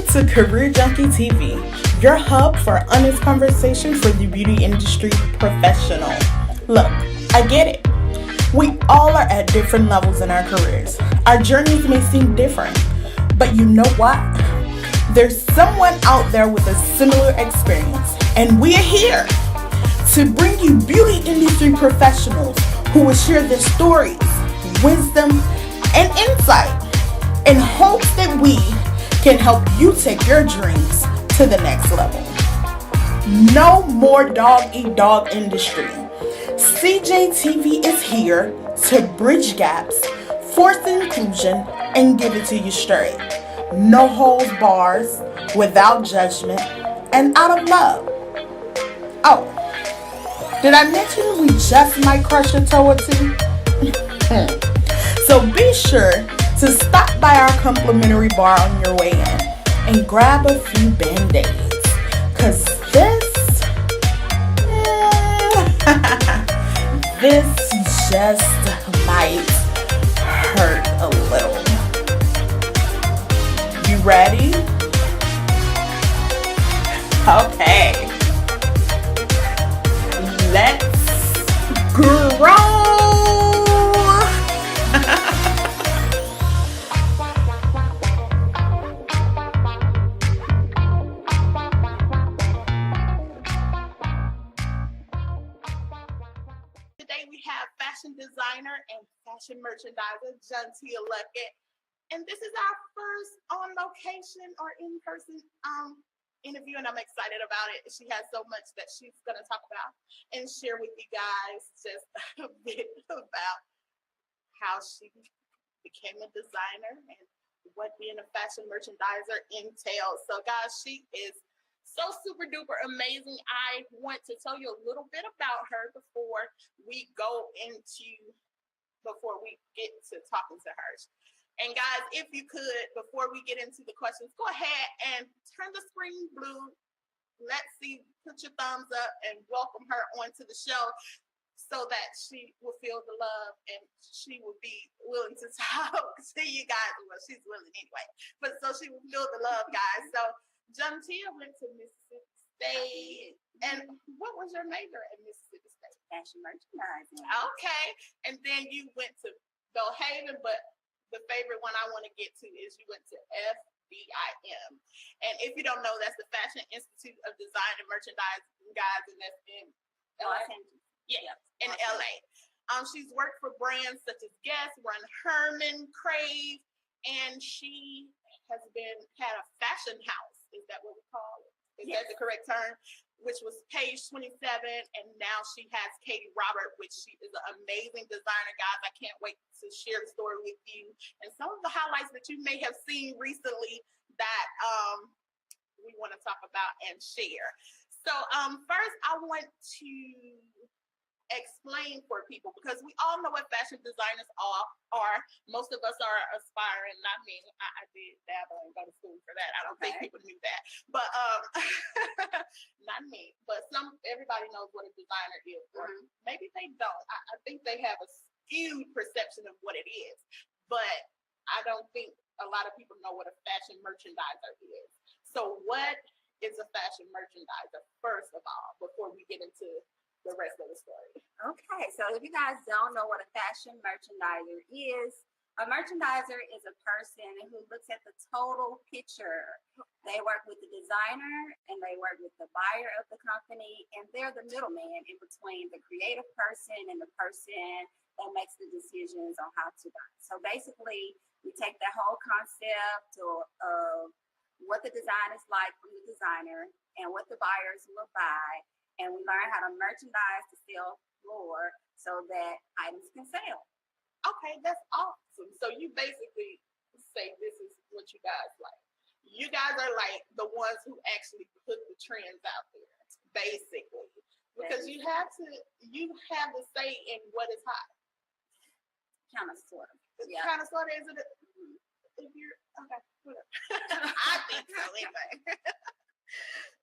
Welcome to Career Junky TV, your hub for honest conversation for the beauty industry professional. Look, I get it. We all are at different levels in our careers. Our journeys may seem different, but you know what? There's someone out there with a similar experience, and we're here to bring you beauty industry professionals who will share their stories, wisdom, and insight in hopes that we can help you take your dreams to the next level. No more dog-eat-dog industry. CJTV is here to bridge gaps, force inclusion, and give it to you straight. No holds bars, without judgment, and out of love. Oh, did I mention we just might crush a toe or two? So be sure to stop by our complimentary bar on your way in and grab a few band-aids, cause this just might hurt a little. You ready? Okay. Let's grow. Today we have fashion designer and fashion merchandiser Jontea Luckett, and this is our first on location or in-person interview, and I'm excited about it. She has so much that she's going to talk about and share with you guys just a bit about how she became a designer and what being a fashion merchandiser entails. So guys, she is so super duper amazing. I want to tell you a little bit about her before we get to talking to her. And guys, if you could, before we get into the questions, go ahead and turn the screen blue. Let's see, put your thumbs up and welcome her onto the show so that she will feel the love and she will be willing to talk to you guys. Well, she's willing anyway, but so she will feel the love, guys. So Jontea went to Mississippi State. And what was your major at Mississippi State? Fashion merchandising. Okay. And then you went to Belhaven, but the favorite one I want to get to is you went to FDIM. And if you don't know, that's the Fashion Institute of Design and Merchandising, guys, and that's in LA. Yeah, in LA. She's worked for brands such as Guess, Run Herman, Crave, and she had a fashion house. Is that what we call it? Is that the correct term? Which was Page 27, and now she has Katie Robert, which she is an amazing designer, guys. I can't wait to share the story with you and some of the highlights that you may have seen recently that we want to talk about and share. So first, I want to explain for people, because we all know what fashion designers are. Most of us are aspiring, not me. I did dabble and go to school for that. I don't think people knew that, but not me. But everybody knows what a designer is, or maybe they don't. I think they have a skewed perception of what it is, but I don't think a lot of people know what a fashion merchandiser is. So what is a fashion merchandiser, first of all, before we get into the rest of the story? Okay, so if you guys don't know what a fashion merchandiser is, a merchandiser is a person who looks at the total picture. They work with the designer and they work with the buyer of the company, and they're the middleman in between the creative person and the person that makes the decisions on how to buy. So basically, we take that whole concept of what the design is like from the designer and what the buyers will buy, and we learn how to merchandise the sale floor so that items can sell. Okay, that's awesome. So you basically say this is what you guys like. You guys are like the ones who actually put the trends out there, basically. Because you have to say in what is hot. Kind of, sort of. Yeah. Kind of, sort of, is it? If you're, okay, whatever. I think so, anyway.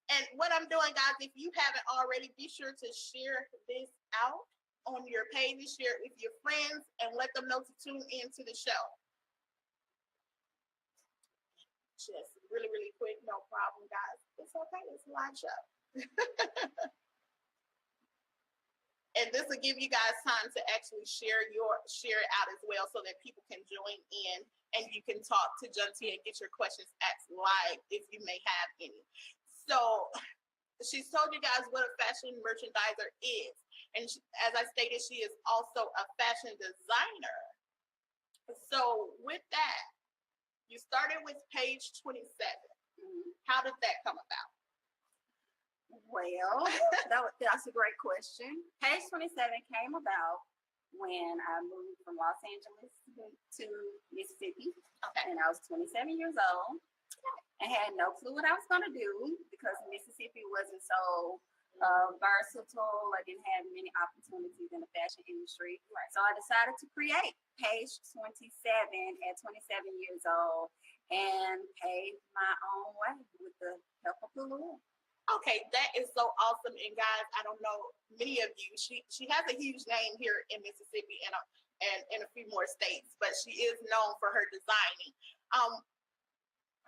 And what I'm doing, guys, if you haven't already, be sure to share this out on your page, share it with your friends, and let them know to tune in to the show. Just really, really quick. No problem, guys. It's okay. It's a live show. And this will give you guys time to actually share it out as well so that people can join in and you can talk to Jontea and get your questions asked live if you may have any. So she's told you guys what a fashion merchandiser is. And she, as I stated, she is also a fashion designer. So with that, you started with page 27. Mm-hmm. How did that come about? Well, that's a great question. Page 27 came about when I moved from Los Angeles to Mississippi. Okay. And I was 27 years old. I had no clue what I was going to do because Mississippi wasn't so versatile. I didn't have many opportunities in the fashion industry. Right. So I decided to create page 27 at 27 years old and pave my own way with the help of the Lord. Okay, that is so awesome. And guys, I don't know many of you. She has a huge name here in Mississippi and in a few more states, but she is known for her designing.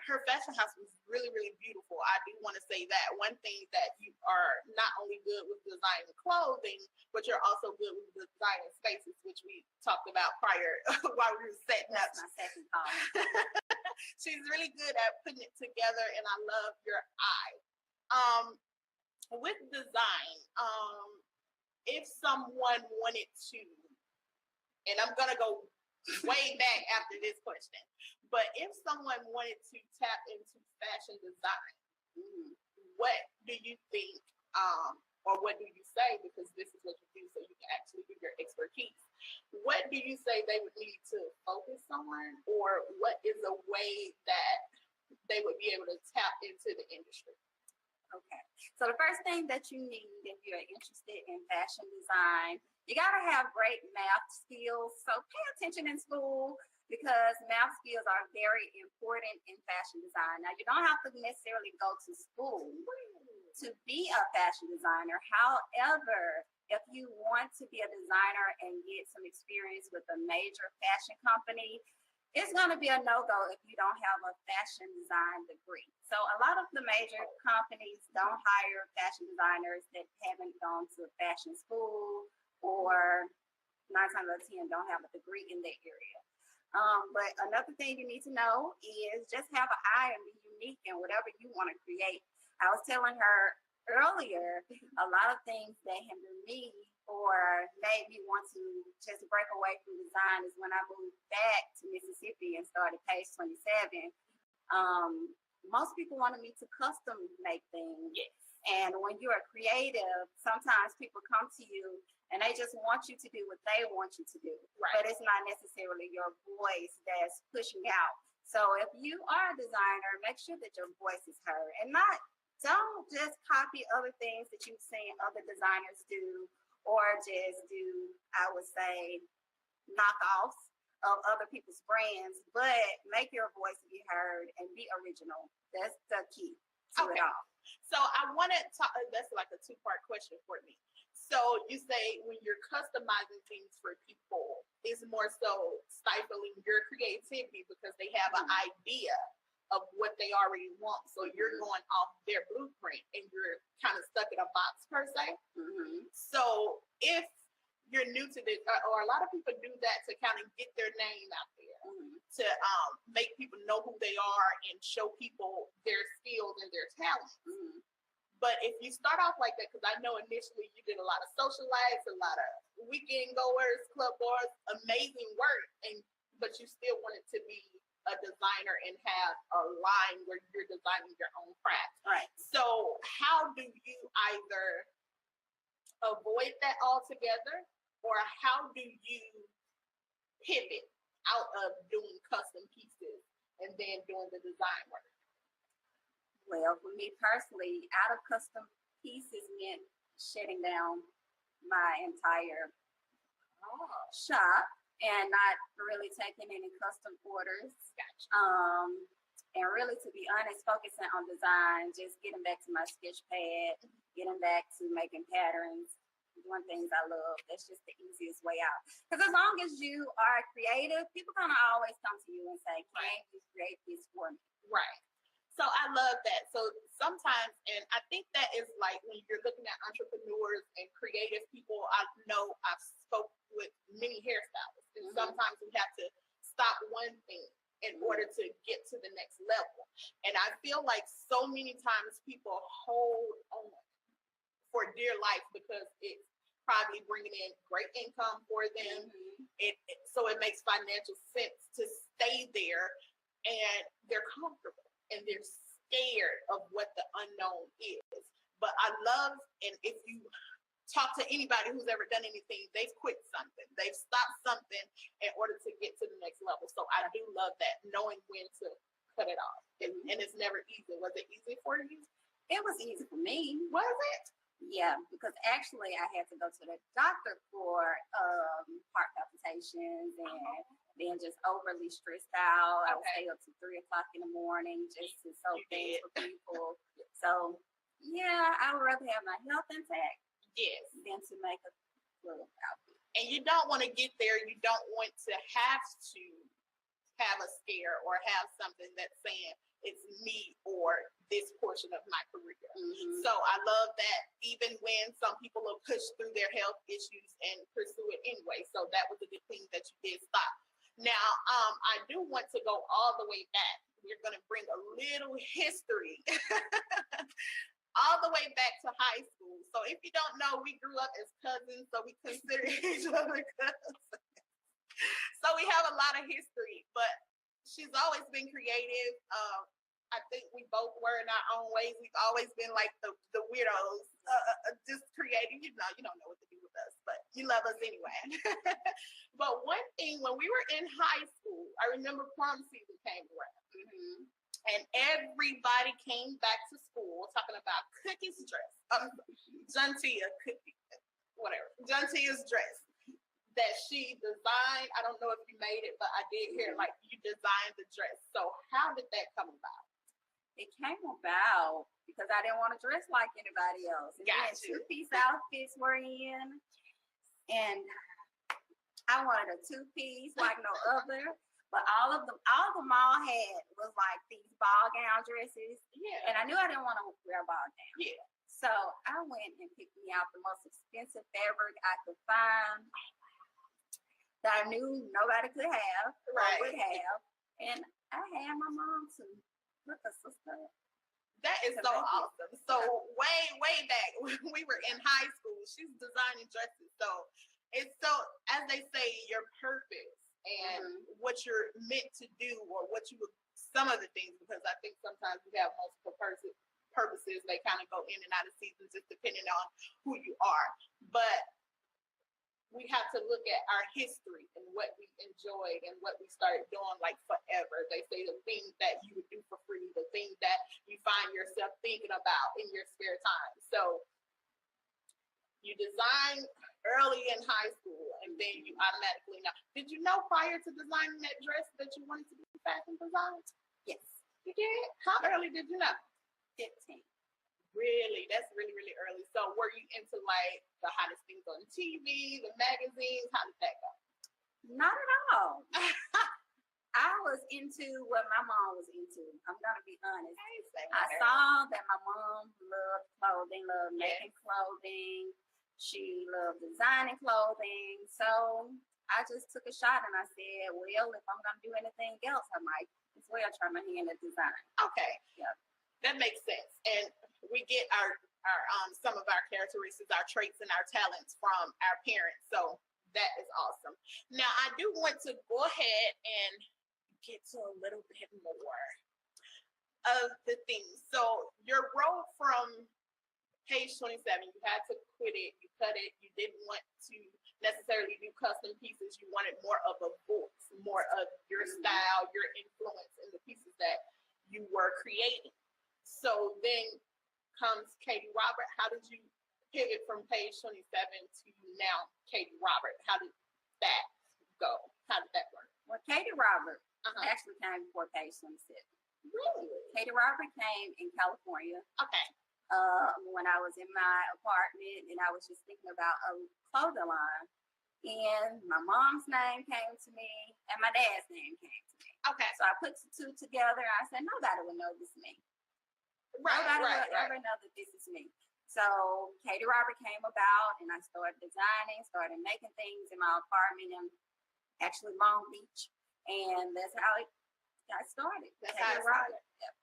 Her fashion house was really, really beautiful. I do want to say that. One thing that you are not only good with designing clothing, but you're also good with designing spaces, which we talked about prior while we were setting up. That's my second comment. She's really good at putting it together, and I love your eye. With design, if someone wanted to, and I'm gonna go way back after this question, but if someone wanted to tap into fashion design, what do you think, or what do you say, because this is what you do so you can actually do your expertise, what do you say they would need to focus on, or what is a way that they would be able to tap into the industry? Okay, so the first thing that you need if you're interested in fashion design, you gotta have great math skills. So pay attention in school because math skills are very important in fashion design. Now, you don't have to necessarily go to school to be a fashion designer. However, if you want to be a designer and get some experience with a major fashion company, it's going to be a no-go if you don't have a fashion design degree. So a lot of the major companies don't hire fashion designers that haven't gone to fashion school or 9 times out of 10 don't have a degree in that area. But another thing you need to know is just have an eye and be unique in whatever you want to create. I was telling her earlier, a lot of things that hinder me or made me want to just break away from design is when I moved back to Mississippi and started page 27. Most people wanted me to custom make things. Yes. And when you're a creative, sometimes people come to you and they just want you to do what they want you to do. Right. But it's not necessarily your voice that's pushing out. So if you are a designer, make sure that your voice is heard and don't just copy other things that you've seen other designers do or just do, I would say, knockoffs of other people's brands, but make your voice be heard and be original. That's the key to it all. So I want to talk, that's like a two-part question for me. So you say when you're customizing things for people, it's more so stifling your creativity because they have an idea of what they already want. So you're going off their blueprint and you're kind of stuck in a box per se. So if you're new to this, or a lot of people do that to kind of get their name out there, to make people know who they are and show people their skills and their talents. But if you start off like that, because I know initially you did a lot of social lives, a lot of weekend goers, club goers, amazing work, but you still wanted to be a designer and have a line where you're designing your own craft. Right. So how do you either avoid that altogether, or how do you pivot out of doing custom pieces and then doing the design work? Well, for me personally, out of custom pieces meant shutting down my entire shop and not really taking any custom orders. Gotcha. And really, to be honest, focusing on design, just getting back to my sketch pad, getting back to making patterns, doing things I love. That's just the easiest way out. Because as long as you are creative, people gonna always come to you and say, "Can you create this for me?" Right. So I love that. So sometimes, and I think that is like when you're looking at entrepreneurs and creative people, I know I've spoke with many hairstylists, and sometimes we have to stop one thing in order to get to the next level. And I feel like so many times people hold on for dear life because it's probably bringing in great income for them. So it makes financial sense to stay there, and they're comfortable and they're scared of what the unknown is. But I love, and if you talk to anybody who's ever done anything, they've quit something, they've stopped something in order to get to the next level. So I do love that, knowing when to cut it off. And it's never easy. Was it easy for you? It was easy for me. Was it? Yeah, because actually I had to go to the doctor for heart palpitations and being just overly stressed out. I would stay up to 3 o'clock in the morning just to sew things for people. So yeah, I would rather have my health intact than to make a little outfit. And you don't want to get there. You don't want to have a scare or have something that's saying it's me or this portion of my career. So I love that, even when some people will push through their health issues and pursue it anyway. So that was a good thing that you did stop. Now, I do want to go all the way back. We're going to bring a little history all the way back to high school. So if you don't know, we grew up as cousins, so we consider each other cousins. So we have a lot of history, but she's always been creative. I think we both were in our own ways. We've always been like the weirdos, just creating. You don't know what to do with us, but you love us anyway. But one thing, when we were in high school, I remember prom season came around. And everybody came back to school talking about Cookie's dress. Jontea's dress that she designed. I don't know if you made it, but I did hear like you designed the dress. So how did that come about? It came about because I didn't want to dress like anybody else. And two-piece outfits were in, and I wanted a two-piece like no other. But all the mall had was like these ball gown dresses. Yeah. And I knew I didn't want to wear a ball gown. Yeah. So I went and picked me out the most expensive fabric I could find that I knew nobody could have or would have. And I had my mom to look a sister. That is so awesome. So way back when we were in high school, she's designing dresses. So it's so, as they say, your purpose and what you're meant to do, or what you would, some of the things, because I think sometimes we have multiple purposes. They kind of go in and out of seasons just depending on who you are. But we have to look at our history and what we enjoyed and what we started doing like forever. They say the things that you would do for free, the things that you find yourself thinking about in your spare time. So you design early in high school, and then you automatically know. Did you know prior to designing that dress that you wanted to be fashion designer? Yes. You did? How early did you know? 15. Really? That's really, really early. So were you into like the hottest things on TV, the magazines? How did that go? Not at all. I was into what my mom was into. I'm going to be honest. I saw that my mom loved clothing, loved making clothing. She loved designing clothing. So I just took a shot and I said, well, if I'm going to do anything else, I might as well try my hand at design. Okay. Yeah. That makes sense. And we get our some of our characteristics, our traits, and our talents from our parents. So that is awesome. Now, I do want to go ahead and get to a little bit more of the things. So your role from page 27, you had to quit it, you cut it, you didn't want to necessarily do custom pieces, you wanted more of a voice, more of your style, your influence in the pieces that you were creating. So then comes Katie Robert. How did you pivot from page 27 to now Katie Robert? How did that go? How did that work? Well, Katie Robert actually came before page 27. Really? Katie Robert came in California. Okay. When I was in my apartment and I was just thinking about a clothing line. And my mom's name came to me and my dad's name came to me. Okay. So I put the two together. I said, nobody would know this is me. Nobody will ever know that this is me. So Katie Robert came about, and I started designing, started making things in my apartment in actually Long Beach, and that's how it got started. That's how it started. Yep.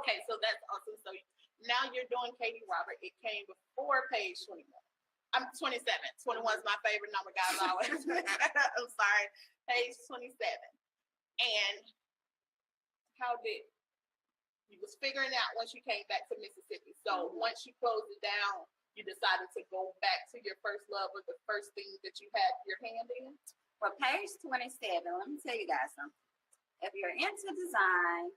Okay, so that's awesome. So now you're doing Katie Robert. It came before page 21. I'm 27. 21 is my favorite number, guys. Always. I'm sorry. Page 27. And how did you was figuring out once you came back to Mississippi? So once you closed it down, you decided to go back to your first love or the first thing that you had your hand in? Well, page 27, let me tell you guys something. If you're into design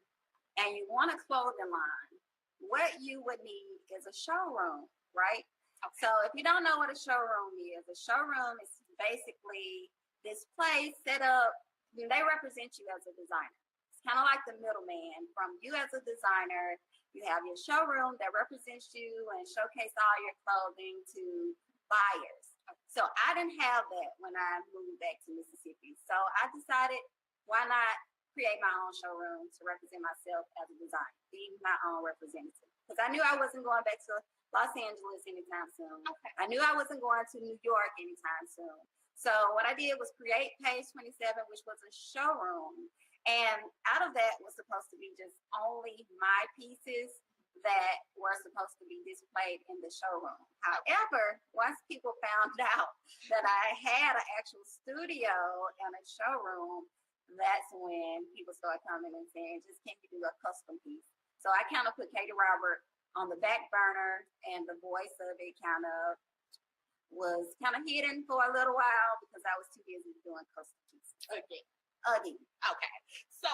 and you want a clothing line, what you would need is a showroom, right? Okay. So if you don't know what a showroom is basically this place set up, they represent you as a designer. It's kind of like the middleman from you as a designer. You have your showroom that represents you and showcase all your clothing to buyers. So I didn't have that when I moved back to Mississippi. So I decided, why not create my own showroom to represent myself as a designer, be my own representative. Because I knew I wasn't going back to Los Angeles anytime soon. Okay. I knew I wasn't going to New York anytime soon. So what I did was create page 27, which was a showroom. And out of that was supposed to be just only my pieces that were supposed to be displayed in the showroom. However, once people found out that I had an actual studio and a showroom, that's when people started coming and saying, just can you do a custom piece? So I kind of put Katie Robert on the back burner, and the voice of it was kind of hidden for a little while because I was too busy doing custom pieces. Again. Okay. So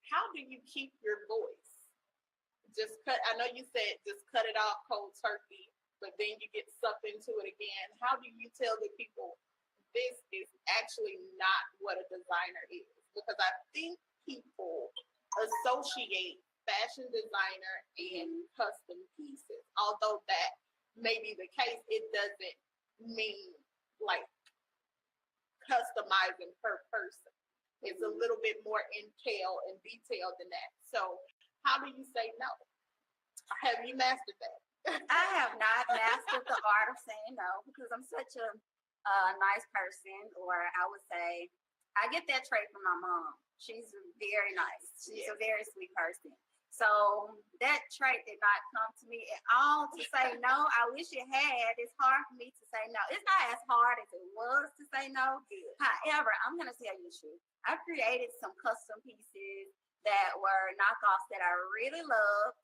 how do you keep your voice? I know you said just cut it off cold turkey, but then you get sucked into it again. How do you tell the people this is actually not what a designer is? Because I think people associate fashion designer and custom pieces. Although that may be the case, it doesn't mean like customizing per person. It's a little bit more detailed than that. So how do you say no? Have you mastered that? I have not mastered the art of saying no because I'm such a nice person, or I would say I get that trait from my mom. She's very nice. She's a very sweet person. So that trait did not come to me at all to say no. I wish it had. It's hard for me to say no. It's not as hard as it was to say no. However, I'm going to tell you the truth. I created some custom pieces that were knockoffs that I really loved.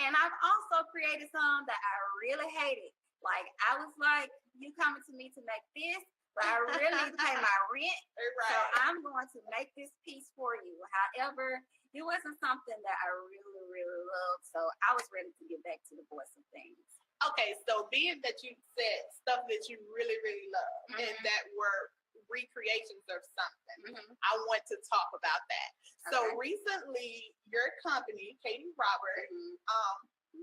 And I've also created some that I really hated. Like, I was like, you coming to me to make this, but I really need to pay my rent. Right. So I'm going to make this piece for you. However, it wasn't something that I really, really loved. So I was ready to get back to the voice of things. Okay, so being that you said stuff that you really, really love and that were recreations of something, I want to talk about that. Okay. So recently, your company, Katie Robert,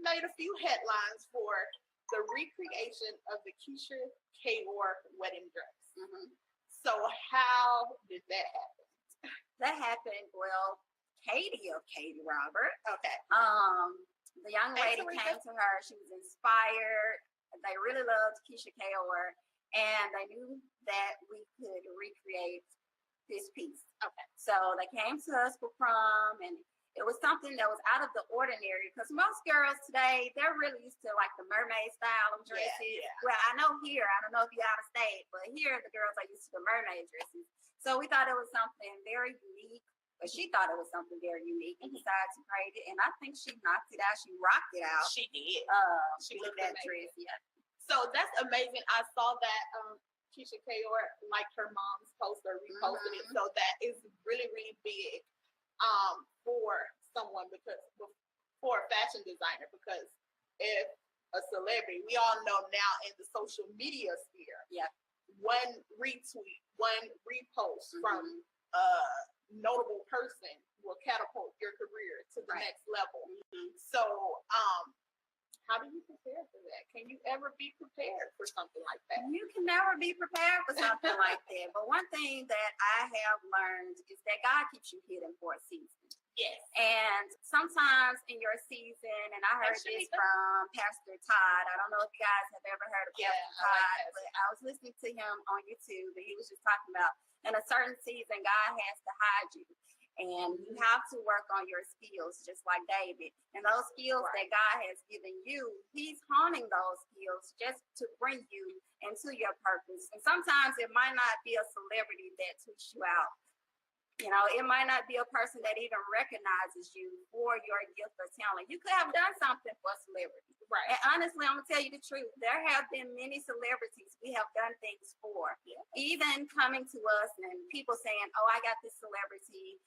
made a few headlines for the recreation of the Keyshia Ka'oir wedding dress. So how did that happen? That happened, well, Katie Robert. Okay. The young lady came to her. She was inspired. They really loved Keyshia Ka'oir, and they knew that we could recreate this piece. Okay. So they came to us for prom, and it was something that was out of the ordinary because most girls today, they're really used to like the mermaid style of dresses. Yeah. Well, I know here, I don't know if you're out of state, but here the girls are used to the mermaid dresses. So we thought it was something very unique, but she thought it was something very unique and decided to create it. And I think she knocked it out. She rocked it out. She did. She looked that dress. Yeah. So that's amazing. I saw that Keyshia Ka'oir liked her mom's post or reposted it. So that is really, really big. For someone, because for a fashion designer, because if a celebrity, we all know now in the social media sphere, one retweet, one repost from a notable person will catapult your career to the next level. So how do you prepare for that? Can you ever be prepared for something like that? You can never be prepared for something like that. But one thing that I have learned is that God keeps you hidden for a season. Yes. And sometimes in your season, and I heard this from Pastor Todd. I don't know if you guys have ever heard of Pastor Todd, but I was listening to him on YouTube, and he was just talking about in a certain season, God has to hide you. And you have to work on your skills, just like David. And those skills that God has given you, he's honing those skills just to bring you into your purpose. And sometimes it might not be a celebrity that tweets you out. You know, it might not be a person that even recognizes you for your gift or talent. You could have done something for a celebrity. Right. And honestly, I'm going to tell you the truth. There have been many celebrities we have done things for. Yeah. Even coming to us and people saying, oh, I got this celebrity.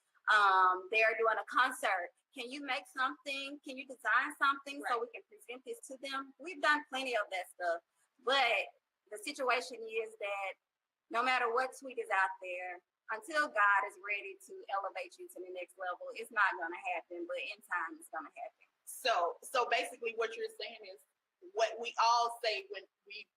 They're doing a concert. Can you make something? Can you design something so we can present this to them? We've done plenty of that stuff. But the situation is that no matter what tweet is out there, until God is ready to elevate you to the next level, it's not going to happen, but in time, it's going to happen. So basically what you're saying is what we all say when we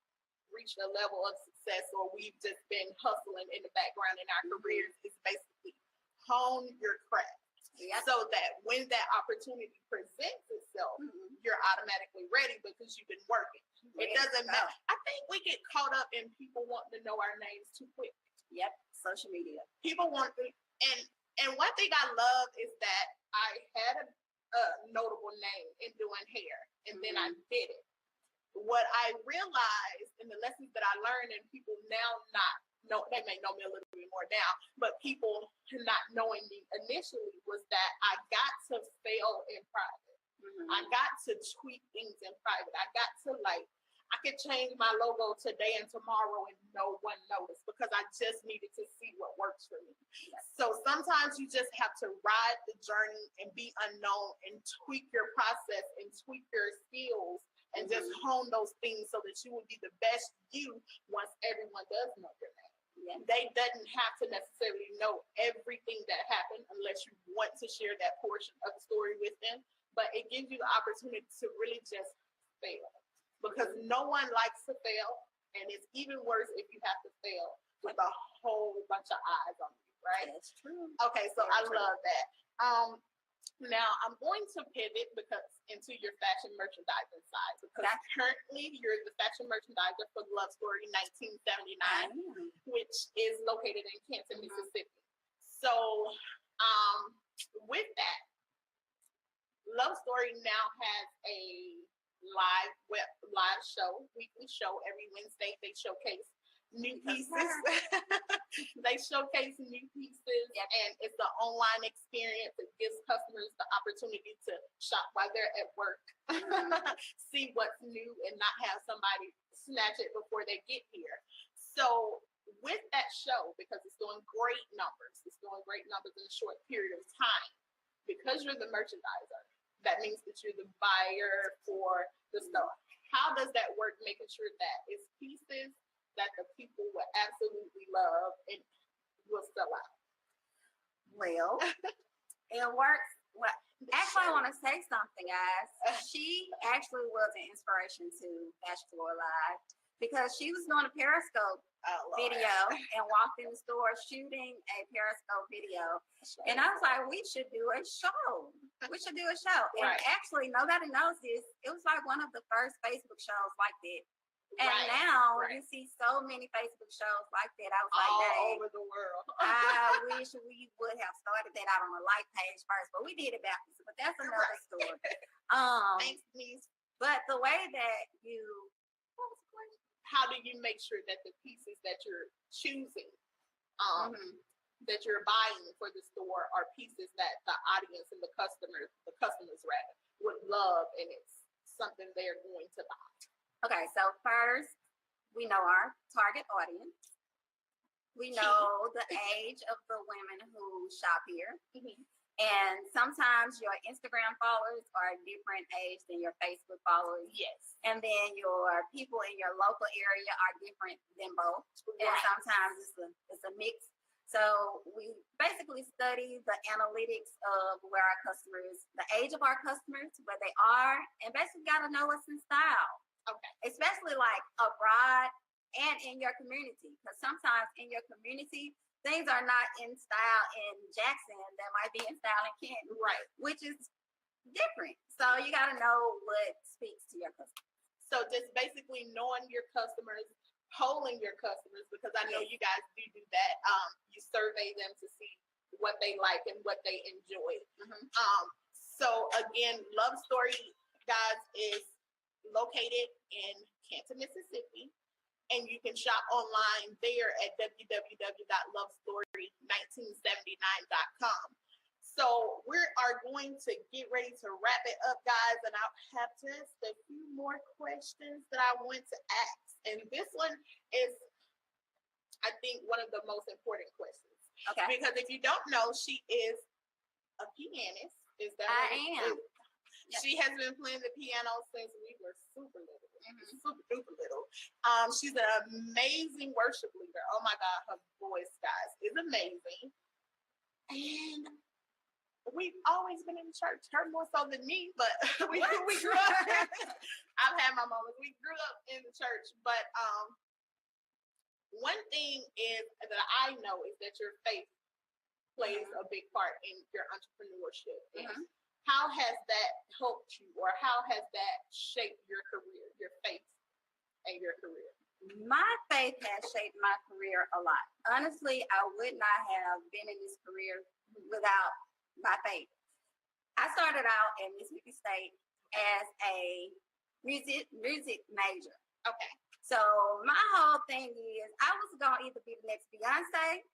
reach a level of success or we've just been hustling in the background in our careers is basically hone your craft. Yep. So that when that opportunity presents itself, you're automatically ready because you've been working. It doesn't matter. I think we get caught up in people wanting to know our names too quick. Yep, social media. People want to, and one thing I love is that I had a notable name in doing hair, and then I did it. What I realized in the lessons that I learned, and people now they may know me a little bit more now, but people not knowing me initially was that I got to fail in private. I got to tweak things in private. I got to I could change my logo today and tomorrow and no one noticed because I just needed to see what works for me. So sometimes you just have to ride the journey and be unknown and tweak your process and tweak your skills and just hone those things so that you will be the best you once everyone does know your name. Yeah. They doesn't have to necessarily know everything that happened unless you want to share that portion of the story with them, but it gives you the opportunity to really just fail. Because no one likes to fail, and it's even worse if you have to fail with a whole bunch of eyes on you, right? That's true. Okay, so I love that. Now I'm going to pivot into your fashion merchandising side because currently you're the fashion merchandiser for Love Story 1979, which is located in Canton, Mississippi. So with that, Love Story now has a live show, weekly show every Wednesday. They showcase new pieces. They showcase new pieces, and it's an online experience. It gives customers the opportunity to shop while they're at work, see what's new, and not have somebody snatch it before they get here. So with that show, because it's doing great numbers in a short period of time, because you're the merchandiser, that means that you're the buyer for the store. How does that work, making sure that it's pieces that the people will absolutely love and will sell out? Well, it works. Well, actually, I want to say something, guys. She actually was an inspiration to Fashion Floor Live because she was doing a Periscope video and walked in the store shooting a Periscope video. And I was like, we should do a show. We should do a show. And actually, nobody knows this. It was like one of the first Facebook shows like that. And now you see so many Facebook shows like that. I was like, all over the world. I wish we would have started that out on a like page first, but we did it backwards. But that's another story. Thanks, niece. But the way that you, what was the question? How do you make sure that the pieces that you're choosing, that you're buying for the store are pieces that the audience and the customers rather would love, and it's something they're going to buy? Okay, so first, we know our target audience. We know the age of the women who shop here. And sometimes your Instagram followers are a different age than your Facebook followers. Yes. And then your people in your local area are different than both. And sometimes it's a mix. So we basically study the analytics of where our customers, the age of our customers, where they are, and basically got to know us in style. Okay. Especially like abroad and in your community. Because sometimes in your community, things are not in style in Jackson that might be in style in Canton, Right. which is different. So you got to know what speaks to your customer. So just basically knowing your customers, polling your customers, because I know you guys do that. You survey them to see what they like and what they enjoy. So again, Love Story, guys, is located in Canton, Mississippi, and you can shop online there at www.lovestory1979.com. So we are going to get ready to wrap it up, guys, and I have just a few more questions that I want to ask. And this one is, I think, one of the most important questions. Okay. Because if you don't know, she is a pianist. Is that I am. Yes. She has been playing the piano since we were super little. Super duper little. She's an amazing worship leader. Oh my God, her voice, guys, is amazing. And we've always been in church, her more so than me, but we grew up. I've had my moments. We grew up in the church, but one thing is that I know is that your faith plays a big part in your entrepreneurship. How has that helped you, or how has that shaped your career, your faith and your career? My faith has shaped my career a lot. Honestly, I would not have been in this career without my faith. I started out at Mississippi State as a music major. Okay. So my whole thing is I was going to either be the next Beyonce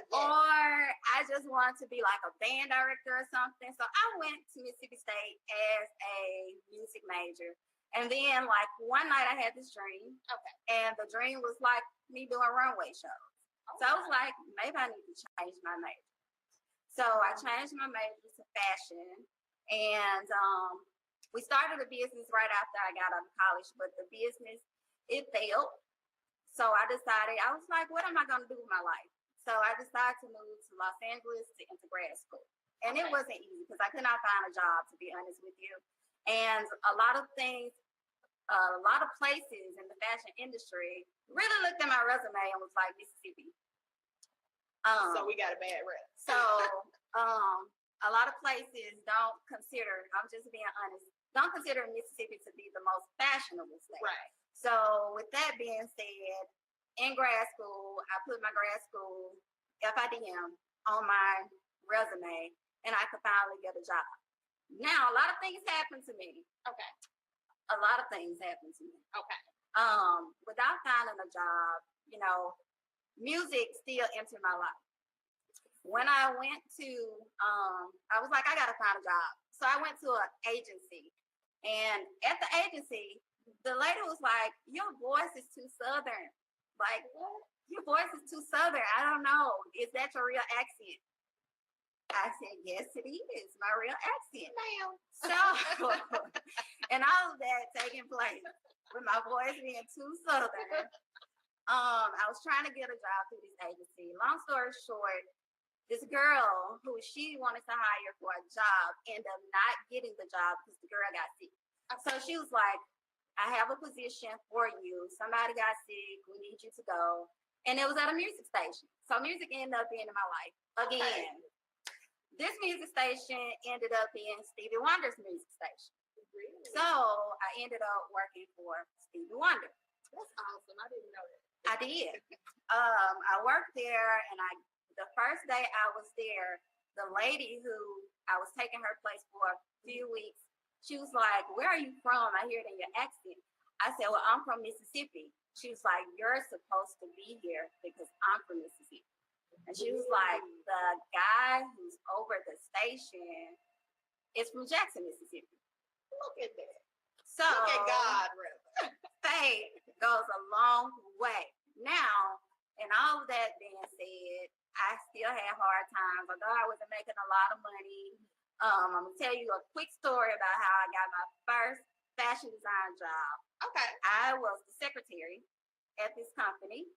or I just wanted to be like a band director or something. So I went to Mississippi State as a music major. And then like one night I had this dream. Okay. And the dream was like me doing runway shows. So I was like, maybe I need to change my major. So I changed my major to fashion. And we started a business right after I got out of college, but the business, it failed. So I decided, I was like, what am I going to do with my life? So I decided to move to Los Angeles to enter grad school. And it wasn't easy because I could not find a job, to be honest with you. And a lot of things, a lot of places in the fashion industry really looked at my resume and was like, Mississippi. So we got a bad rep. So a lot of places don't consider, I'm just being honest, don't consider Mississippi to be the most fashionable state. Right. So with that being said, in grad school, I put my grad school FIDM on my resume and I could finally get a job. Now, a lot of things happened to me. Okay. A lot of things happened to me. Okay. Without finding a job, you know, music still entered my life. When I went to, I was like, I got to find a job. So I went to an agency. And at the agency, the lady was like, your voice is too Southern. Like, what? Your voice is too Southern. I don't know. Is that your real accent? I said, yes, it is my real accent. Ma'am. So, and all of that taking place with my voice being too Southern. I was trying to get a job through this agency. Long story short, this girl who she wanted to hire for a job ended up not getting the job because the girl got sick. So she was like, I have a position for you. Somebody got sick. We need you to go. And it was at a music station. So music ended up being in my life again. Okay. This music station ended up being Stevie Wonder's music station. Really? So I ended up working for Stevie Wonder. That's awesome. I didn't know that. I did. I worked there, and the first day I was there, the lady who I was taking her place for a few weeks, she was like, where are you from? I hear it in your accent. I said, well, I'm from Mississippi. She was like, you're supposed to be here because I'm from Mississippi. And she was like, the guy who's over the station is from Jackson, Mississippi. Look at that. So, look at God, really. Faith goes a long way. Now, and all of that being said, I still had hard times. Although I wasn't making a lot of money, I'm going to tell you a quick story about how I got my first fashion design job. Okay. I was the secretary at this company.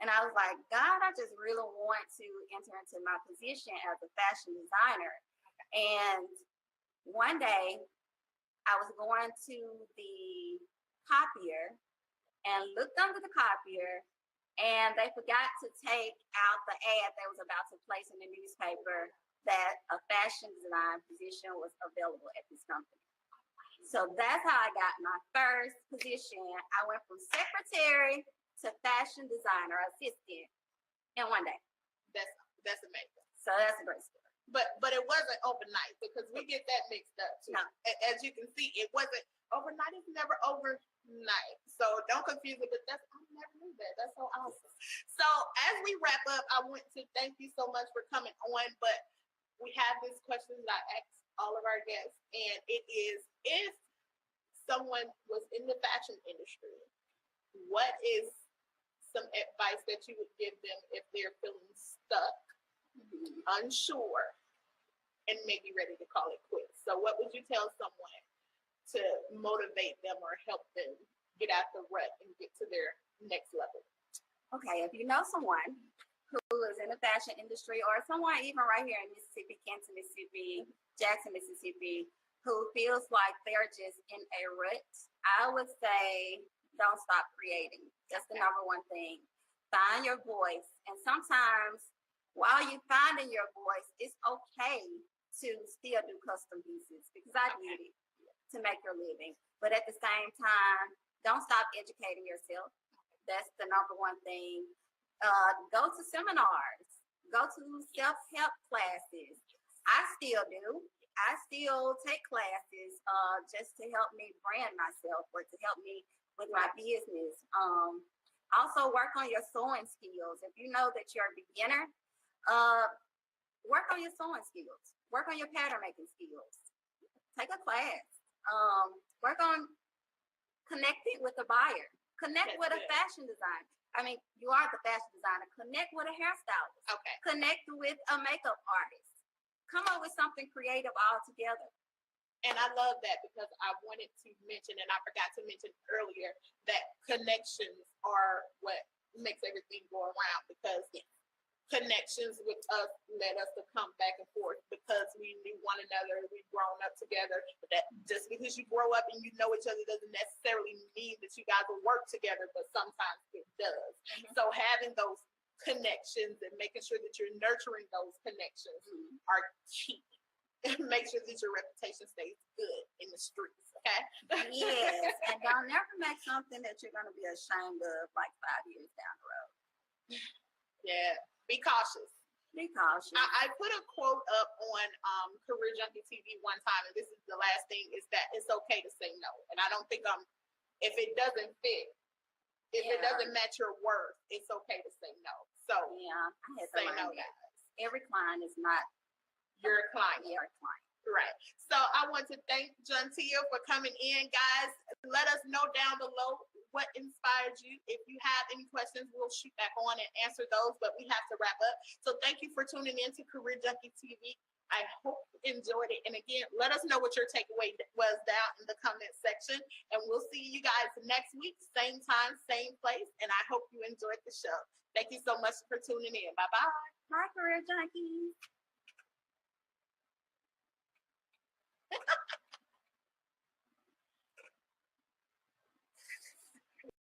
And I was like, God, I just really want to enter into my position as a fashion designer. And one day I was going to the copier and looked under the copier And they forgot to take out the ad they was about to place in the newspaper that a fashion design position was available at this company. So that's how I got my first position. I went from secretary to fashion designer assistant in one day. That's amazing. So that's a great story. But it wasn't overnight, because we get that mixed up too. No. As you can see, it wasn't overnight. It's never overnight. So don't confuse it. But I never knew that. That's so awesome. So as we wrap up, I want to thank you so much for coming on. But we have this question that I ask all of our guests, and it is: if someone was in the fashion industry, what is some advice that you would give them if they're feeling stuck, unsure, and maybe ready to call it quits? So what would you tell someone to motivate them or help them get out the rut and get to their next level? Okay, if you know someone who is in the fashion industry, or someone even right here in Mississippi, Kansas, Mississippi, Jackson, Mississippi, who feels like they're just in a rut, I would say don't stop creating. That's the number one thing. Find your voice. And sometimes while you're finding your voice, it's okay to still do custom pieces, because I did it to make your living. But at the same time, don't stop educating yourself. That's the number one thing. Go to seminars, go to self-help classes. I still do. I still take classes just to help me brand myself, or to help me with my business. Also work on your sewing skills. If you know that you're a beginner, work on your sewing skills. Work on your pattern making skills. Take a class. Work on connecting with a buyer. Connect with a fashion designer. I mean, you are the fashion designer. Connect with a hairstylist. Okay. Connect with a makeup artist. Come up with something creative all together. And I love that, because I wanted to mention, and I forgot to mention earlier, that connections are what makes everything go around, because connections with us led us to come back and forth, because we knew one another, we've grown up together. But that just because you grow up and you know each other doesn't necessarily mean that you guys will work together, but sometimes it does. So having those connections and making sure that you're nurturing those connections are key. Make sure that your reputation stays good in the streets, okay? Yes, and don't never make something that you're going to be ashamed of like 5 years down the road. Yeah, be cautious. Be cautious. I put a quote up on Career Junky TV one time, and this is the last thing, is that it's okay to say no. And I don't think if it doesn't fit, if it doesn't match your worth, it's okay to say no. So I had to say learn no, that. guys. Every client is not Your client. your client. Right. So I want to thank Jontea for coming in, guys. Let us know down below what inspired you. If you have any questions, we'll shoot back on and answer those, but we have to wrap up. So thank you for tuning in to Career Junky TV. I hope you enjoyed it. And again, let us know what your takeaway was down in the comment section. And we'll see you guys next week, same time, same place. And I hope you enjoyed the show. Thank you so much for tuning in. Bye-bye. Bye, Career Junkies.